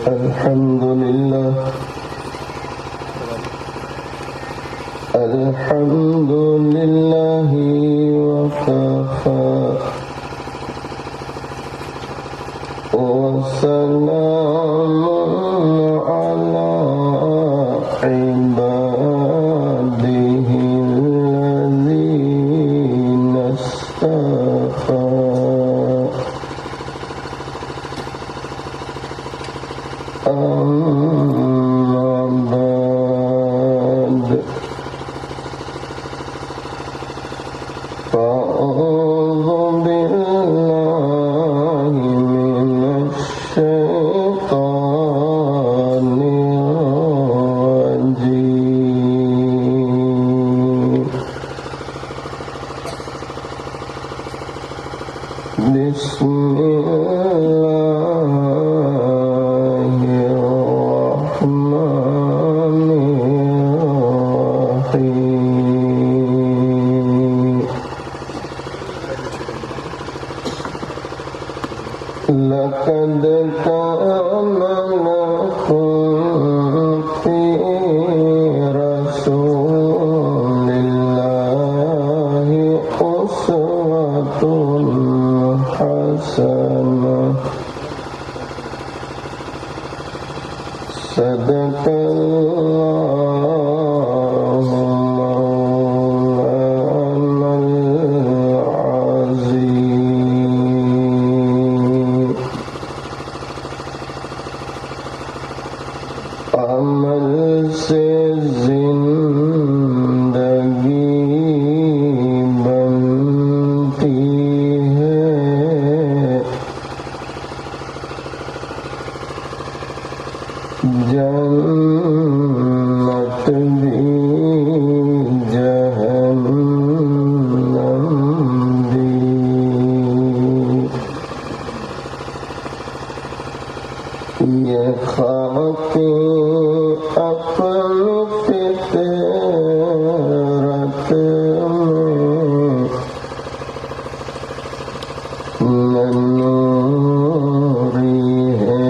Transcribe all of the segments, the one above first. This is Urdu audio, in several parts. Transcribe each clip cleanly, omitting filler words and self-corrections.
الحمد لله الحمد لله وكفى وسلام على عباده الذين اصطفى أما بعد فأعوذ بالله من الشيطان الرجيم بسم الله الرحمن الرحيم لقد كان لكم في رسول الله أسوة حسنة صدق الله مولانا العظيم عمل سے زندگی بنتی ہے جنت بھی جہنم بھی یہ خاک اپنی فطرت میں ننوری ہے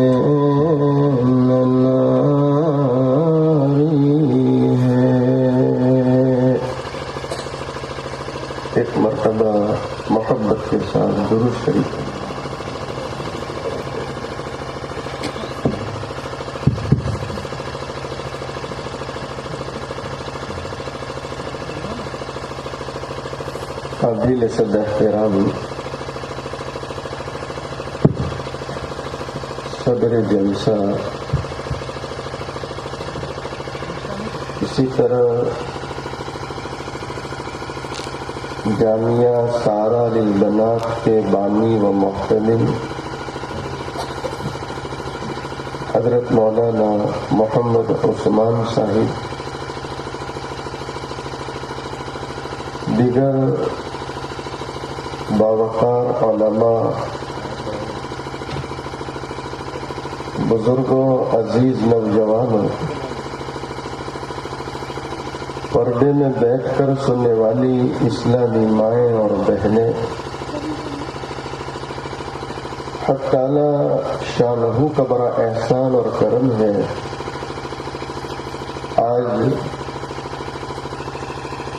نناری ہے۔ ایک مرتبہ محبت کے ساتھ درود شریف قابل صد احترام صدر جلسہ، اسی طرح جامعہ سارا للبنات کے بانی و محتمل حضرت مولانا محمد عثمان صاحب، دیگر باوقار علماء، بزرگوں، عزیز نوجوانوں، پردے میں بیٹھ کر سننے والی اسلامی مائیں اور بہنیں، حق تعالی شانہ کا بڑا احسان اور کرم ہے، آج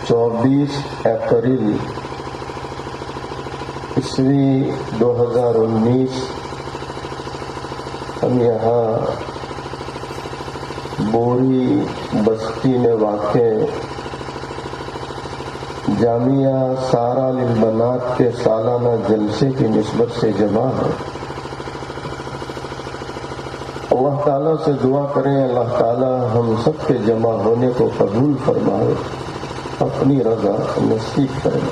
24 اپریل عیسوی 2019 ہم یہاں بوری بستی میں واقع جامعہ سارا للبنات کے سالانہ جلسے کی نسبت سے جمع ہے۔ اللہ تعالیٰ سے دعا کریں اللہ تعالیٰ ہم سب کے جمع ہونے کو قبول فرمائے، اپنی رضا نصیب کریں۔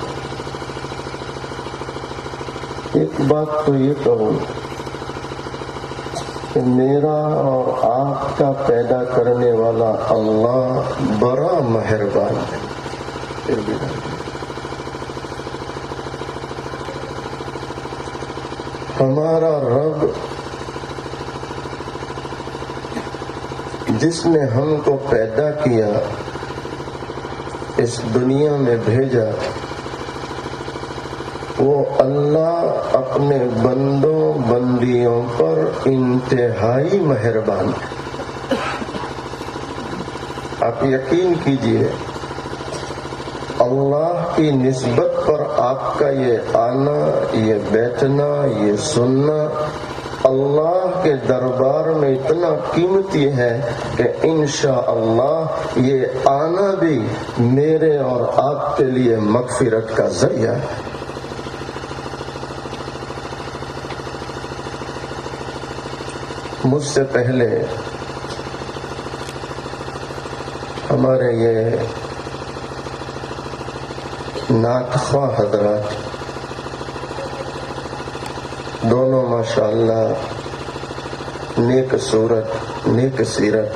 ایک بات تو یہ کہوں کہ میرا اور آپ کا پیدا کرنے والا اللہ بڑا مہربان ہے۔ ہمارا رب جس نے ہم کو پیدا کیا، اس دنیا میں بھیجا، وہ اللہ اپنے بندوں بندیوں پر انتہائی مہربان ہے۔ آپ یقین کیجئے اللہ کی نسبت پر آپ کا یہ آنا، یہ بیٹھنا، یہ سننا اللہ کے دربار میں اتنا قیمتی ہے کہ انشاءاللہ یہ آنا بھی میرے اور آپ کے لیے مغفرت کا ذریعہ ہے۔ مجھ سے پہلے ہمارے یہ نعت خواہ حضرات دونوں ماشاءاللہ نیک صورت، نیک سیرت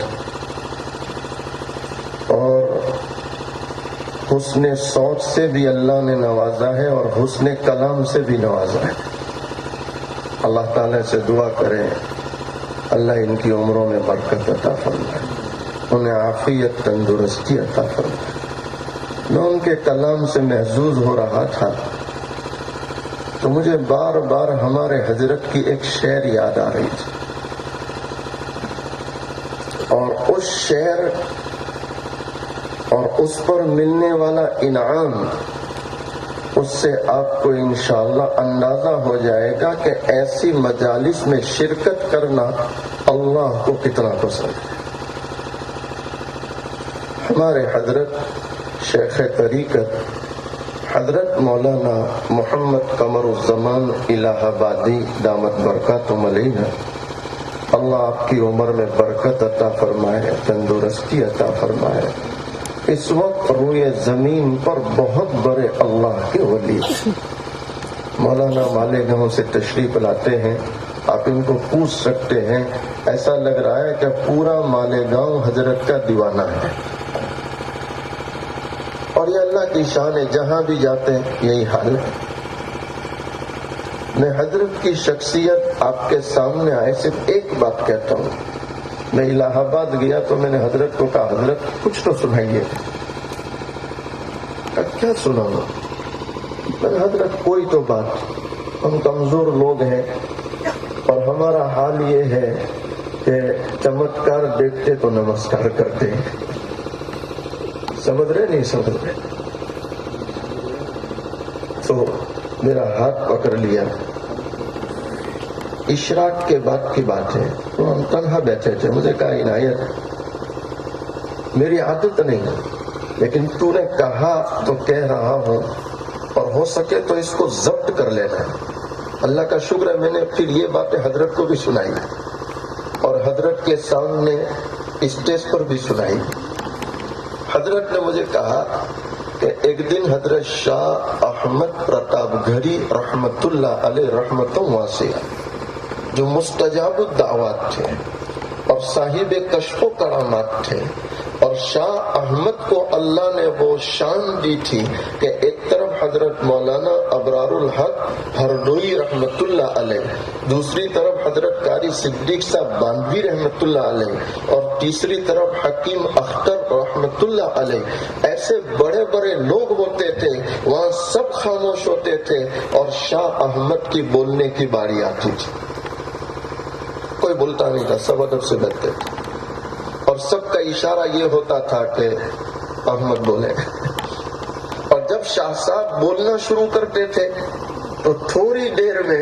اور حسن صوت سے بھی اللہ نے نوازا ہے اور حسن کلام سے بھی نوازا ہے۔ اللہ تعالیٰ سے دعا کریں اللہ ان کی عمروں میں برکت عطا فرمائے، انہیں عافیت، تندرستی عطا فرمائے۔ میں ان کے کلام سے محظوظ ہو رہا تھا تو مجھے بار بار ہمارے حضرت کی ایک شعر یاد آ رہی تھی، اور اس شعر اور اس پر ملنے والا انعام، اس سے آپ کو انشاءاللہ اندازہ ہو جائے گا کہ ایسی مجالس میں شرکت کرنا اللہ کو کتنا پسند ہے۔ ہمارے حضرت شیخ طریقت حضرت مولانا محمد قمر الزمان الہ آبادی دامت برکاتہم علیہ، اللہ آپ کی عمر میں برکت عطا فرمائے، تندرستی عطا فرمائے۔ اس وقت روئے زمین پر بہت بڑے اللہ کے ولی مولانا مالیگاؤں سے تشریف لاتے ہیں، آپ ان کو پوچھ سکتے ہیں، ایسا لگ رہا ہے کہ پورا مالیگاؤں حضرت کا دیوانہ ہے، اور یہ اللہ کی شان ہے، جہاں بھی جاتے ہیں یہی حال ہے۔ میں حضرت کی شخصیت آپ کے سامنے آئے صرف ایک بات کہتا ہوں۔ میں الہ آباد گیا تو میں نے حضرت کو کہا حضرت کچھ تو سنائیے۔ کیا سناؤں؟ میں نے حضرت کوئی تو بات، ہم کمزور لوگ ہیں اور ہمارا حال یہ ہے کہ چمتکار دیکھتے تو نمسکار کرتے ہیں، سمجھ رہے نہیں سمجھ رہے؟ تو میرا ہاتھ پکڑ لیا، اشراق کے بعد کی بات ہے، تو ہم تنہا بیٹھے تھے، مجھے کہا عنایت میری عادت نہیں لیکن تو نے کہا تو کہہ رہا ہوں، اور ہو سکے تو اس کو ضبط کر لینا۔ اللہ کا شکر ہے میں نے پھر یہ باتیں حضرت کو بھی سنائی اور حضرت کے سامنے اسٹیج پر بھی سنائی۔ حضرت نے مجھے کہا کہ ایک دن حضرت شاہ احمد پرتاپ گھڑی رحمت اللہ علیہ رحمتوں واسعہ جو مستجاب الدعوات تھے اور صاحب کشف و کرامات تھے، اور شاہ احمد کو اللہ نے وہ شان دی تھی کہ ایک طرف حضرت مولانا ابرار الحق ہردوئی رحمت اللہ علیہ، دوسری طرف حضرت قاری صدیق صاحب باندوی رحمت اللہ علیہ، اور تیسری طرف حکیم اختر رحمت اللہ علیہ، ایسے بڑے بڑے لوگ ہوتے تھے، وہاں سب خاموش ہوتے تھے اور شاہ احمد کی بولنے کی باری آتی تھی، کوئی بولتا نہیں تھا، سب ادب سے بیٹھتے تھے، اور سب کا اشارہ یہ ہوتا تھا کہ احمد بولے، اور جب شاہ صاحب بولنا شروع کرتے تھے تو تھوڑی دیر میں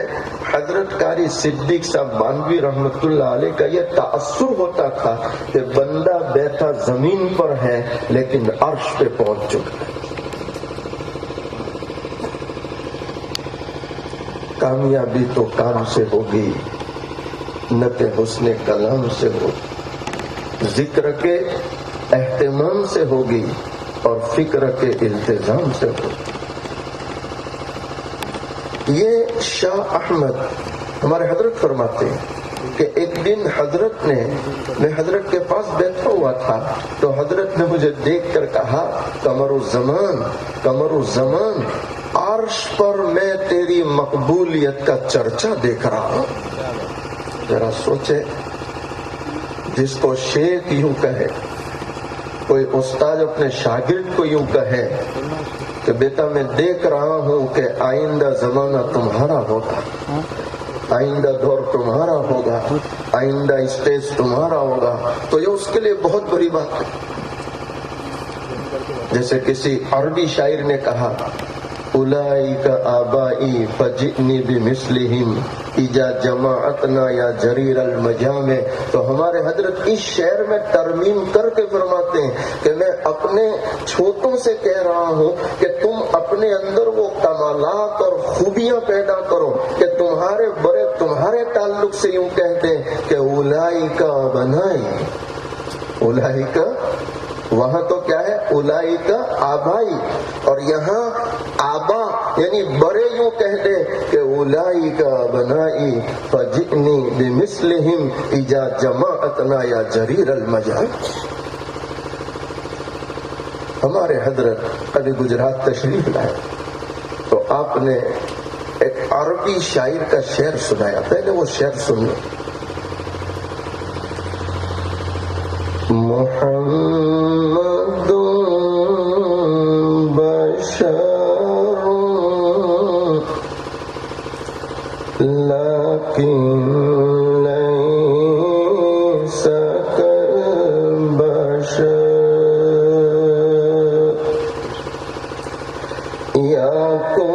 حضرت قاری صدیق صاحب باندوی رحمت اللہ علیہ کا یہ تاثر ہوتا تھا کہ بندہ بیٹھا زمین پر ہے لیکن عرش پہ پہنچ چکا ہے۔ کامیابی تو کام سے ہوگی، نت حسن کلام سے ہوگی، ذکر کے اہتمام سے ہوگی، اور فکر کے التزام سے ہوگی۔ یہ شاہ احمد ہمارے حضرت فرماتے ہیں کہ ایک دن حضرت نے، میں حضرت کے پاس بیٹھا ہوا تھا تو حضرت نے مجھے دیکھ کر کہا قمر الزمان، قمر الزمان، عرش پر میں تیری مقبولیت کا چرچا دیکھ رہا ہوں۔ ذرا سوچے، جس کو شیخ یوں کہے، کوئی استاد اپنے شاگرد کو یوں کہے، تو کہ بیٹا میں دیکھ رہا ہوں کہ آئندہ زمانہ تمہارا ہوگا، آئندہ دور تمہارا ہوگا، آئندہ اسٹیج تمہارا ہوگا، تو یہ اس کے لیے بہت بڑی بات ہے۔ جیسے کسی عربی شاعر نے کہا، اولئک آبائی فجئنی بمثلہم اذا جماعتنا یا جریر المجامع۔ تو ہمارے حضرت اس شعر میں ترمیم کر کے فرماتے ہیں کہ میں اپنے چھوٹوں سے کہہ رہا ہوں کہ تم اپنے اندر وہ کمالات اور خوبیاں پیدا کرو کہ تمہارے بڑے تمہارے تعلق سے یوں کہتے ہیں کہ اولئک بنائی، اولئک وہاں تو کیا ہے اولئک آبائی، اور یہاں آبا یعنی بڑے یوں کہہ دے کہ اولئک بنائی فجئنی بمثلہم اذا جماعتنا یا جریر المجامع۔ ہمارے حضرت ابھی گجرات تشریف لائے تو آپ نے ایک عربی شاعر کا شعر سنایا، پہلے وہ شعر سنیے۔ محمد بشر لیکن لیس کالبشر یکن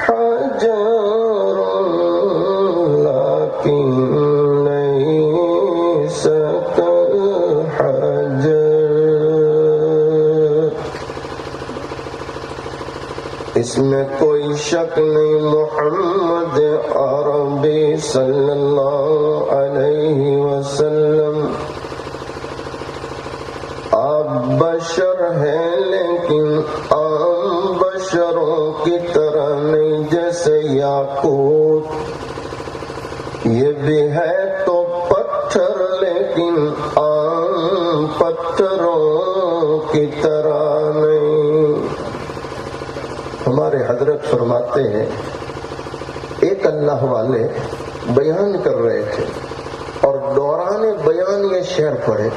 حجر لیکن لیس اس میں کوئی شک نہیں، محمد عربی صلی اللہ علیہ وسلم آپ بشر ہیں لیکن عام بشروں کی طرح نہیں، جیسے یاقوت یہ بھی ہے تو پتھر لیکن عام پتھروں کی طرح نہیں۔ ہمارے حضرت فرماتے ہیں ایک اللہ والے بیان کر رہے تھے اور دوران بیان یہ شعر پڑھے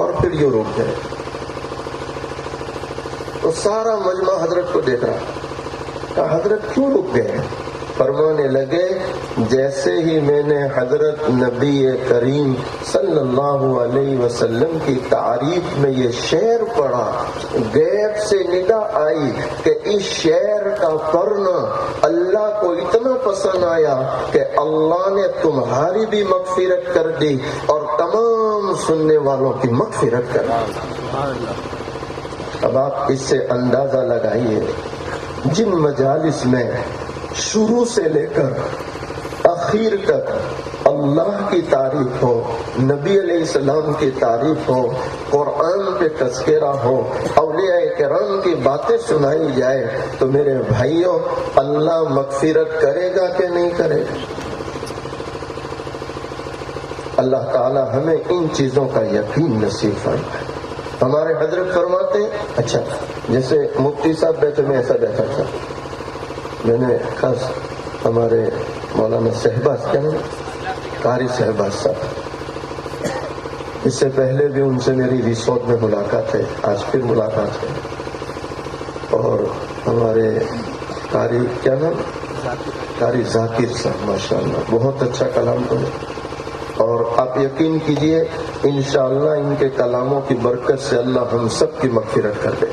اور پھر یہ رک گئے، تو سارا مجمع حضرت کو دیکھ رہا، کہا حضرت کیوں رک گئے؟ فرمانے لگے جیسے ہی میں نے حضرت نبی کریم صلی اللہ علیہ وسلم کی تعریف میں یہ شعر پڑھا، غیب سے ندا آئی کہ اس شعر کا پڑھنا اللہ کو اتنا پسند آیا کہ اللہ نے تمہاری بھی مغفرت کر دی اور تمام سننے والوں کی مغفرت کر دی۔ اب آپ اس سے اندازہ لگائیے جن مجالس میں شروع سے لے کر آخر تک اللہ کی تعریف ہو، نبی علیہ السلام کی تعریف ہو، قرآن پہ تذکرہ ہو، اولیاء کرام کی باتیں سنائی جائے، تو میرے بھائیوں اللہ مغفرت کرے گا کہ نہیں کرے گا؟ اللہ تعالی ہمیں ان چیزوں کا یقین نصیب فرمائے۔ ہمارے حضرت فرماتے ہیں، اچھا جیسے مفتی صاحب بیٹھے، میں ایسا بیٹھا تھا، میں نے خاص ہمارے مولانا صاحباز کیا نام قاری صاحباز صاحب، اس سے پہلے بھی ان سے میری ریسورٹ میں ملاقات ہے، آج پھر ملاقات ہے، اور ہمارے قاری کیا نام قاری ذاکر صاحب، ماشاءاللہ بہت اچھا کلام پڑھے، اور آپ یقین کیجئے انشاءاللہ ان کے کلاموں کی برکت سے اللہ ہم سب کی مغفرت کر دے۔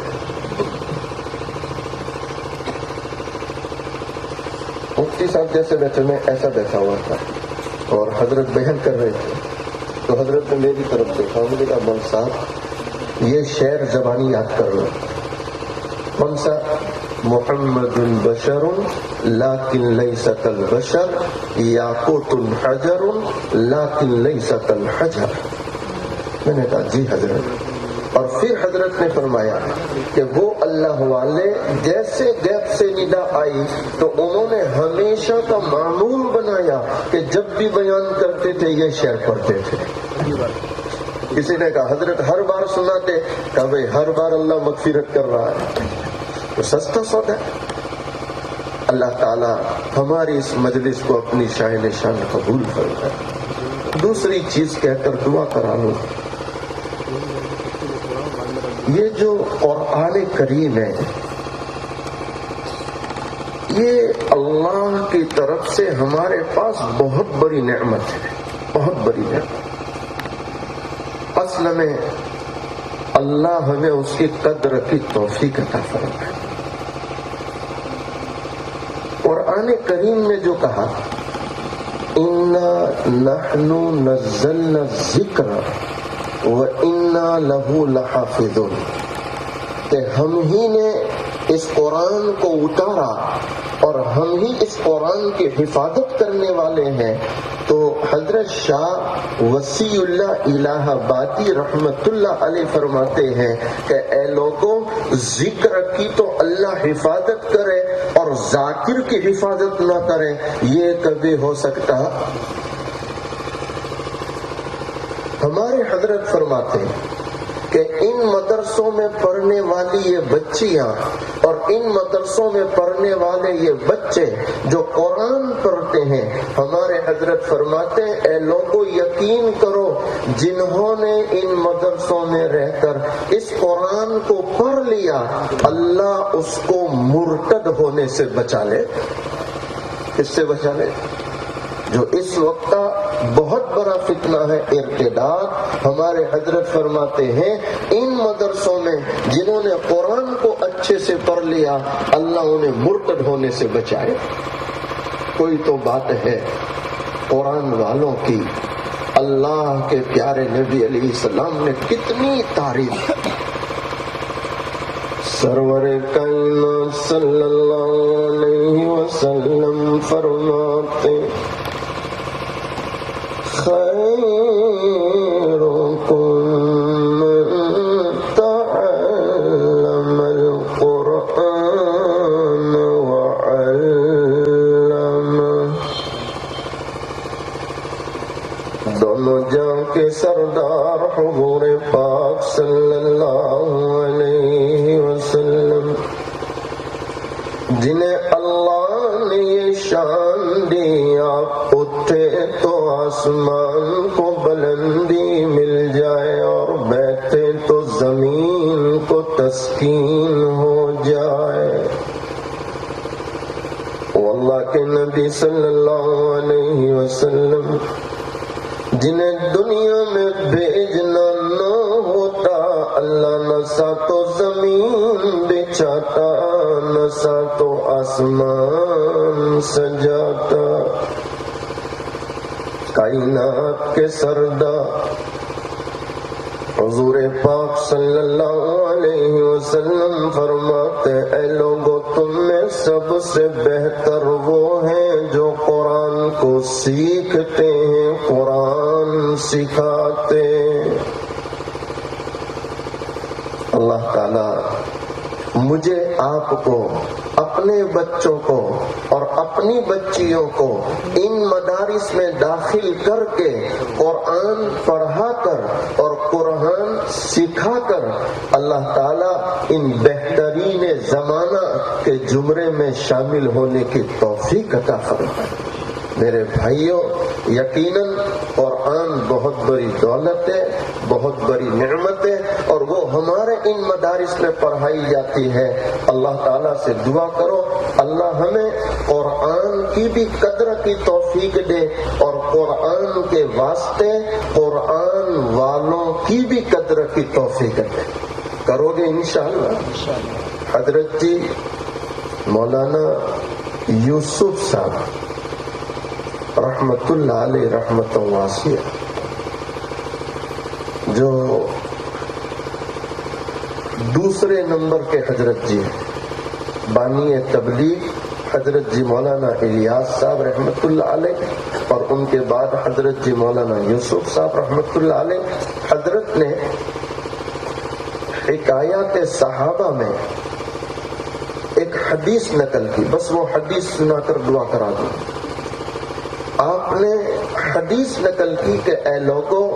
مفتی صاحب جیسے بیٹھے، میں ایسا بیٹھا ہوا تھا اور حضرت بیان کر رہے تھے، تو حضرت نے میری طرف دیکھا، مجھے کہا مول صاحب یہ شعر زبانی یاد کر لو، کون سا؟ محمد بشر لیکن لیس کالبشر یاقوت حجر لیکن لیس کالحجر۔ میں نے کہا جی حضرت، اور پھر حضرت نے فرمایا کہ وہ اللہ والے جیسے غیب سے ندا آئی تو انہوں نے ہمیشہ کا معمول بنایا کہ جب بھی بیان کرتے تھے یہ شعر پڑھتے تھے۔ کسی نے کہا حضرت ہر بار سناتے، کہا بھائی ہر بار اللہ مغفرت کر رہا ہے تو سستا سودا ہے۔ اللہ تعالی ہماری اس مجلس کو اپنی شان شان قبول فرمائے۔ دوسری چیز کہہ کر دعا کرا لوں، یہ جو قرآن کریم ہے یہ اللہ کی طرف سے ہمارے پاس بہت بڑی نعمت ہے، بہت بڑی نعمت۔ اصل میں اللہ ہمیں اس کی قدر کی توفیق عطا فرمائے۔ قرآن کریم میں جو کہا اِنَّا نَحْنُ نَزَّلْنَا الذِّكْرَ وَإِنَّا لَهُ لَحَافِظُونَ، کہ ہم ہی نے اس قرآن کو اتارا اور ہم ہی اس قرآن کی حفاظت کرنے والے ہیں۔ تو حضرت شاہ وسیع اللہ الہ آبادی رحمت اللہ علیہ فرماتے ہیں کہ اے لوگوں، ذکر کی تو اللہ حفاظت کرے اور ذاکر کی حفاظت نہ کرے، یہ کبھی ہو سکتا؟ ہمارے حضرت فرماتے ہیں کہ ان مدرسوں میں پڑھنے والی یہ بچیاں اور ان مدرسوں میں پڑھنے والے یہ بچے جو قرآن پڑھتے ہیں، ہمارے حضرت فرماتے ہیں اے لوگوں یقین کرو جنہوں نے ان مدرسوں میں رہ کر اس قرآن کو پڑھ لیا، اللہ اس کو مرتد ہونے سے بچا لے۔ اس سے بچا لے جو اس وقت بہت بڑا فتنہ ہے ارتداد۔ ہمارے حضرت فرماتے ہیں ان مدرسوں میں جنہوں نے قرآن کو اچھے سے پڑھ لیا، اللہ انہیں مرتد ہونے سے بچائے۔ کوئی تو بات ہے قرآن والوں کی، اللہ کے پیارے نبی علیہ السلام نے کتنی تعریف۔ سرور کائنات صلی اللہ علیہ وسلم فرماتے خیرکم من تعلم القرآن وعلمہ۔ دونوں جہاں کے سردار حضور پاک صلی اللہ علیہ وسلم جنہیں اللہ نے یہ شان دی، آپ اٹھے تو آسمان کو بلندی مل جائے اور بیٹھے تو زمین کو تسکین ہو جائے۔ واللہ کے نبی صلی اللہ علیہ وسلم جنہیں دنیا میں بھیجنا نہ ہوتا، اللہ نہ سا تو زمین بچھاتا نہ سا تو آسمان سجاتا۔ کائنات کے سردار حضور پاک صلی اللہ علیہ وسلم فرماتے اے لوگوں تم میں سب سے بہتر وہ ہیں جو قرآن کو سیکھتے ہیں، قرآن سکھاتے۔ اللہ تعالی مجھے آپ کو، اپنے بچوں کو اور اپنی بچیوں کو ان مدارس میں داخل کر کے قرآن پڑھا کر اور قرآن سکھا کر اللہ تعالیٰ ان بہترین زمانہ کے زمرے میں شامل ہونے کی توفیق عطا فرمائے۔ میرے بھائیوں، یقیناً قرآن بہت بڑی دولت ہے، بہت بڑی نعمت ہے، اور وہ ہمارے ان مدارس میں پڑھائی جاتی ہے۔ اللہ تعالیٰ سے دعا کرو اللہ ہمیں قرآن کی بھی قدر کی توفیق دے اور قرآن کے واسطے قرآن والوں کی بھی قدر کی توفیق دے۔ کرو گے انشاءاللہ؟ حضرت جی مولانا یوسف صاحب رحمت اللہ علیہ رحمت واسعہ، جو دوسرے نمبر کے حضرت جی بانی تبلیغ حضرت جی مولانا الیاس صاحب رحمت اللہ علیہ، اور ان کے بعد حضرت جی مولانا یوسف صاحب رحمت اللہ علیہ، حضرت نے حکایات صحابہ میں ایک حدیث نقل کی، بس وہ حدیث سنا کر دعا کرا دوں۔ آپ نے حدیث نقل کی کہ اے لوگوں،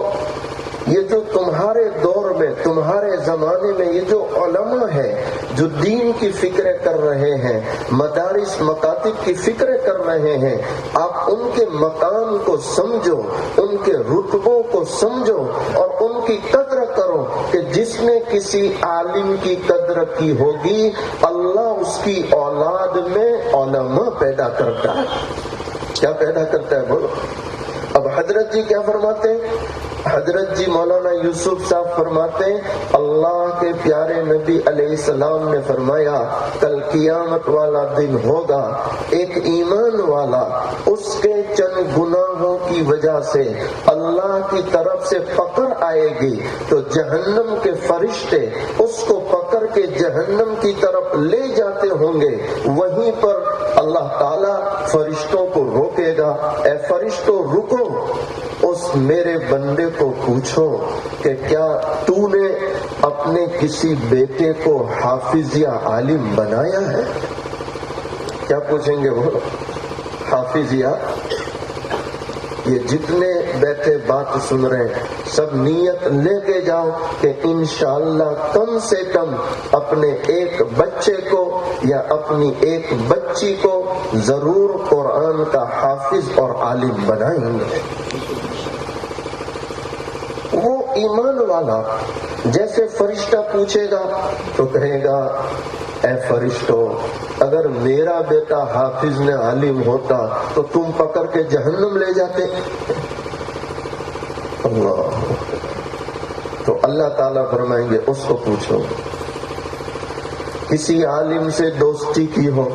یہ جو تمہارے دور میں، تمہارے زمانے میں یہ جو علماء ہیں جو دین کی فکریں کر رہے ہیں، مدارس مکاتب کی فکریں کر رہے ہیں، آپ ان کے مقام کو سمجھو، ان کے رتبوں کو سمجھو اور ان کی قدر کرو کہ جس نے کسی عالم کی قدر کی ہوگی اللہ اس کی اولاد میں علماء پیدا کرتا ہے. کیا پیدا کرتا ہے بولو؟ اب حضرت جی کیا فرماتے ہیں؟ حضرت جی مولانا یوسف صاحب فرماتے ہیں اللہ کے پیارے نبی علیہ السلام نے فرمایا کل قیامت والا دن ہوگا، ایک ایمان والا اس کے چند گناہوں کی وجہ سے اللہ کی طرف سے پکڑ آئے گی تو جہنم کے فرشتے اس کو پکڑ کے جہنم کی طرف لے جاتے ہوں گے. وہیں پر اللہ تعالیٰ فرشتوں کو روکے گا، اے فرشتوں رکو، اس میرے بندے کو پوچھو کہ کیا تو نے اپنے کسی بیٹے کو حافظ یا عالم بنایا ہے؟ کیا پوچھیں گے وہ؟ حافظ یا یہ جتنے بیٹھے بات سن رہے ہیں سب نیت لے کے جاؤ کہ انشاءاللہ کم سے کم اپنے ایک بچے کو یا اپنی ایک بچی کو ضرور قرآن کا حافظ اور عالم بنائیں گے. وہ ایمان والا جیسے فرشتہ پوچھے گا تو کہے گا اے فرشتو اگر میرا بیٹا حافظ نے عالم ہوتا تو تم پکڑ کے جہنم لے جاتے. اللہ تو اللہ تعالیٰ فرمائیں گے اس کو پوچھو کسی عالم سے دوستی کی ہو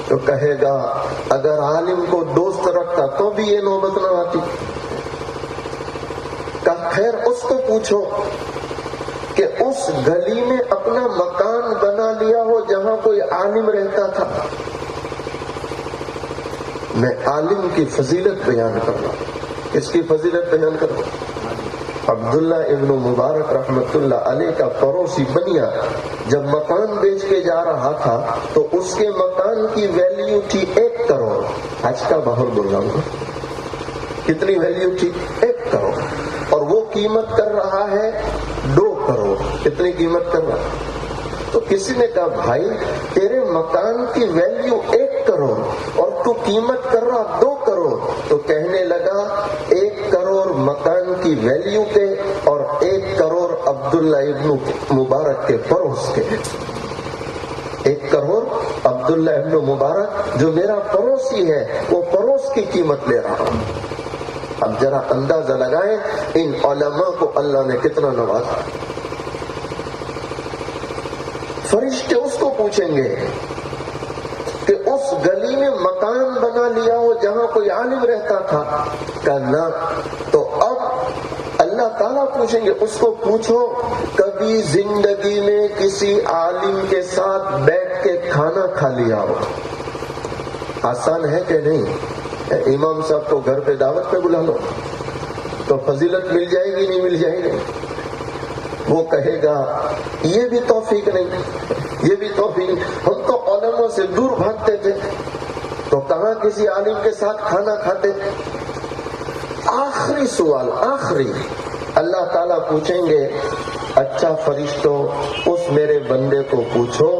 تو کہے گا اگر عالم کو دوست رکھتا تو بھی یہ نوبت نہ آتی. خیر اس کو پوچھو کہ اس گلی میں اپنا مکان بنا لیا ہو جہاں کوئی عالم رہتا تھا. میں عالم کی فضیلت بیان کر رہا ہوں. کس کی فضیلت بیان کر رہا ہوں؟ عبداللہ ابن مبارک رحمت اللہ علیہ کا پڑوسی بنیا جب مکان بیچ کے جا رہا تھا تو اس کے مکان کی ویلیو تھی 1 کروڑ. آج کا باہر بول رہا ہوں. کتنی ویلیو تھی؟ 1 کروڑ. اور وہ قیمت کر رہا ہے 2 کروڑ. کتنی قیمت کر رہا ہے؟ تو کسی نے کہا بھائی تیرے مکان کی ویلیو 1 کروڑ اور تو قیمت کر رہا 2 کروڑ. تو کہنے لگا 1 کروڑ مکان کی ویلیو کے اور 1 کروڑ عبداللہ ابن مبارک کے پڑوس کے. 1 کروڑ عبداللہ ابن مبارک جو میرا پڑوسی ہے وہ پڑوس کی قیمت لے رہا ہوں. اب ذرا اندازہ لگائیں ان علماء کو اللہ نے کتنا نوازا. فرشتے اس کو پوچھیں گے کہ اس گلی میں مکان بنا لیا ہو جہاں کوئی عالم رہتا تھا؟ کہنا تو اب اللہ تعالیٰ پوچھیں گے اس کو پوچھو کبھی زندگی میں کسی عالم کے ساتھ بیٹھ کے کھانا کھا لیا ہو؟ آسان ہے کہ نہیں؟ امام صاحب کو گھر پہ دعوت پہ بلا لو تو فضیلت مل جائے گی نہیں مل جائے گی؟ وہ کہے گا یہ بھی توفیق نہیں، یہ بھی توفیق نہیں. ہم تو علماء سے دور بھاگتے تھے تو کہاں کسی عالم کے ساتھ کھانا کھاتے. آخری سوال آخری اللہ تعالیٰ پوچھیں گے اچھا فرشتوں اس میرے بندے کو پوچھو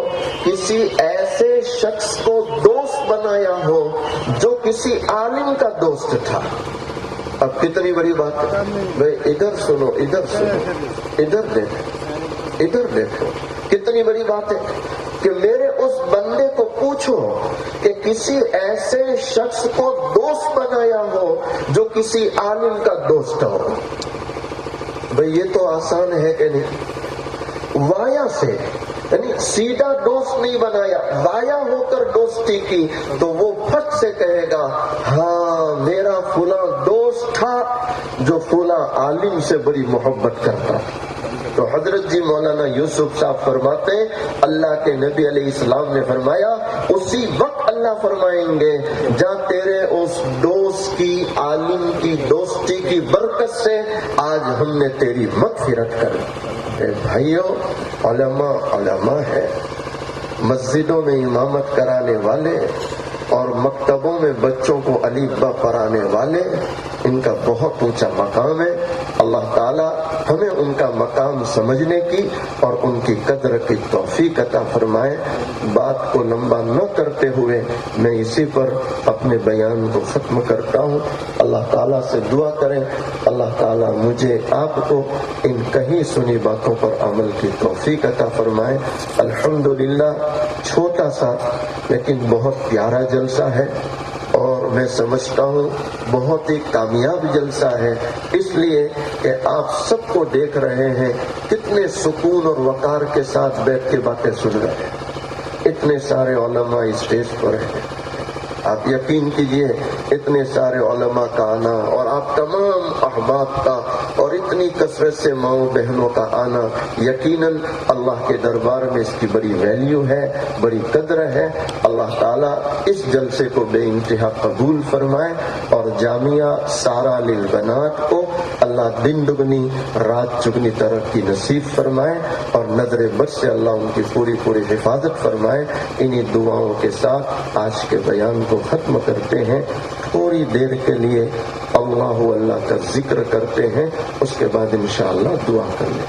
کسی ایسے شخص کو دوست بنایا ہو جو کسی عالم کا دوست تھا. اب کتنی بڑی بات ہے بھائی. ادھر سنو ادھر سنو ادھر دیکھو ادھر دیکھو کتنی بڑی بات ہے کہ میرے اس بندے کو پوچھو کہ کسی ایسے شخص کو دوست بنایا ہو جو کسی عالم کا دوست ہو. بھئی یہ تو آسان ہے کہ نہیں؟ وایا سے یعنی سیدھا دوست نہیں بنایا، وایا ہو کر دوستی کی تو وہ پھٹ سے کہے گا ہاں میرا فلاں دوست تھا جو فلاں عالم سے بڑی محبت کرتا. تو حضرت جی مولانا یوسف صاحب فرماتے ہیں اللہ کے نبی علیہ السلام نے فرمایا اسی وقت اللہ فرمائیں گے جہاں تیرے اس دوست کی عالم کی دوستی کی برکت سے آج ہم نے تیری مغفرت کر. بھائیوں علماء ہے، مسجدوں میں امامت کرانے والے اور مکتبوں میں بچوں کو الف با پڑھانے والے ان کا بہت اونچا مقام ہے. اللہ تعالیٰ ہمیں ان کا مقام سمجھنے کی اور ان کی قدر کی توفیق عطا فرمائے. بات کو لمبا نہ کرتے ہوئے میں اسی پر اپنے بیان کو ختم کرتا ہوں. اللہ تعالیٰ سے دعا کریں اللہ تعالیٰ مجھے آپ کو ان کہیں سنی باتوں پر عمل کی توفیق عطا فرمائے. الحمدللہ چھوٹا سا لیکن بہت پیارا جلسہ ہے اور میں سمجھتا ہوں بہت ہی کامیاب جلسہ ہے، اس لیے کہ آپ سب کو دیکھ رہے ہیں کتنے سکون اور وقار کے ساتھ بیٹھ کے باتیں سن رہے ہیں. اتنے سارے علماء اسٹیج پر ہیں. آپ یقین کیجئے اتنے سارے علماء کا آنا اور آپ تمام احباب کا اور اتنی کثرت سے ماؤں بہنوں کا آنا یقیناً اللہ کے دربار میں اس کی بڑی ویلیو ہے، بڑی قدر ہے. اللہ تعالیٰ اس جلسے کو بے انتہا قبول فرمائے اور جامعہ سارا للبنات کو اللہ دن دگنی رات چگنی ترقی نصیب فرمائے اور نظر بد سے اللہ ان کی پوری حفاظت فرمائے. انہی دعاؤں کے ساتھ آج کے بیان کو ختم کرتے ہیں. تھوڑی دیر کے لیے اللہ کا ذکر کرتے ہیں، اس کے بعد انشاءاللہ دعا کر لیں.